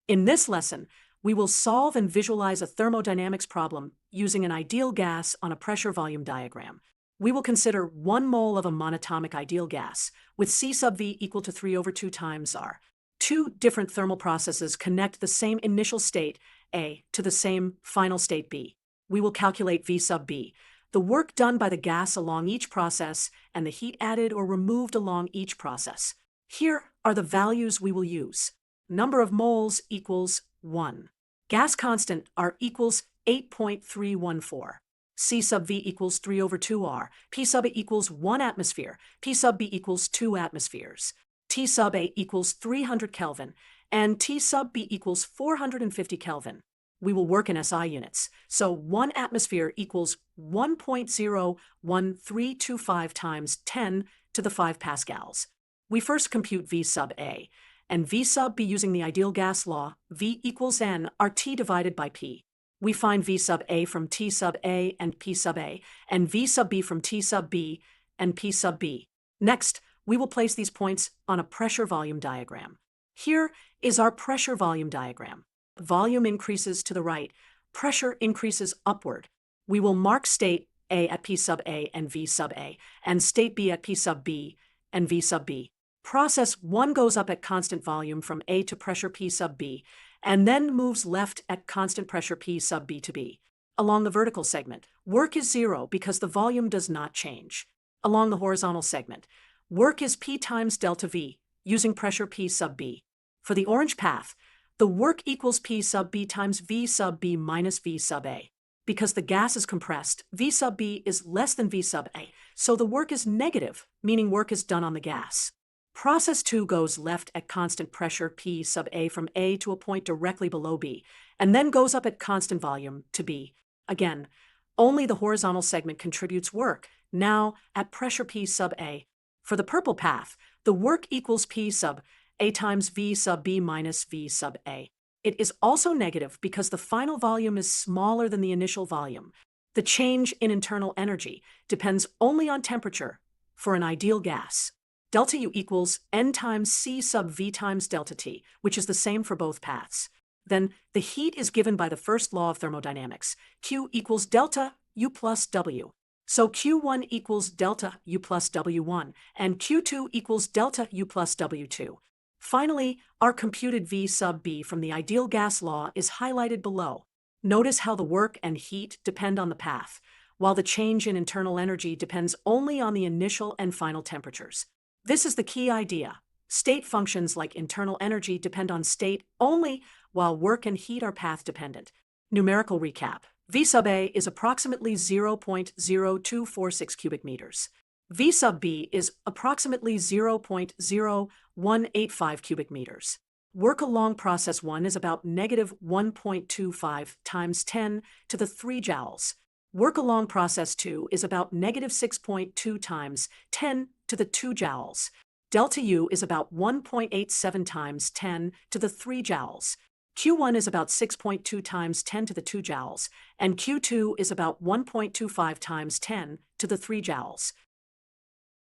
In this lesson, we will solve and visualize a thermodynamics problem using an ideal gas on a pressure-volume diagram. We will consider 1 mole of a monatomic ideal gas, with C sub V equal to 3/2 times R. Two different thermal processes connect the same initial state, A, to the same final state, B. We will calculate V sub B, the work done by the gas along each process, and the heat added or removed along each process. Here are the values we will use. Number of moles equals 1. Gas constant R equals 8.314. C sub V equals 3/2 R. P sub A equals 1 atmosphere. P sub B equals 2 atmospheres. T sub A equals 300 Kelvin, and T sub B equals 450 Kelvin. We will work in SI units, so 1 atmosphere equals 1.01325 times 10 to the 5 pascals. We first compute V sub A, and V sub B using the ideal gas law, V equals N RT divided by P. We find V sub A from T sub A and P sub A, and V sub B from T sub B and P sub B. Next, we will place these points on a pressure-volume diagram. Here is our pressure-volume diagram. Volume increases to the right, pressure increases upward. We will mark state A at P sub A and V sub A, and state B at P sub B and V sub B. Process 1 goes up at constant volume from A to pressure P sub B, and then moves left at constant pressure P sub B to B. Along the vertical segment, work is 0 because the volume does not change. Along the horizontal segment, work is P times delta V, using pressure P sub B. For the orange path, the work equals P sub B times V sub B minus V sub A. Because the gas is compressed, V sub B is less than V sub A, so the work is negative, meaning work is done on the gas. Process 2 goes left at constant pressure P sub A from A to a point directly below B, and then goes up at constant volume to B. Again, only the horizontal segment contributes work, now at pressure P sub A. For the purple path, the work equals P sub A times V sub B minus V sub A. It is also negative because the final volume is smaller than the initial volume. The change in internal energy depends only on temperature for an ideal gas. Delta U equals N times C sub V times delta T, which is the same for both paths. Then the heat is given by the first law of thermodynamics. Q equals delta U plus W. So Q1 equals delta U plus W1, and Q2 equals delta U plus W2. Finally, our computed V sub B from the ideal gas law is highlighted below. Notice how the work and heat depend on the path, while the change in internal energy depends only on the initial and final temperatures. This is the key idea. State functions like internal energy depend on state only, while work and heat are path dependent. Numerical recap. V sub A is approximately 0.0246 cubic meters. V sub B is approximately 0.0185 cubic meters. Work along process 1 is about negative 1.25 times 10 to the 3 joules. Work along process 2 is about negative 6.2 times 10 to the 2 joules. Delta U is about 1.87 times 10 to the 3 joules. Q1 is about 6.2 times 10 to the 2 joules, and Q2 is about 1.25 times 10 to the 3 joules.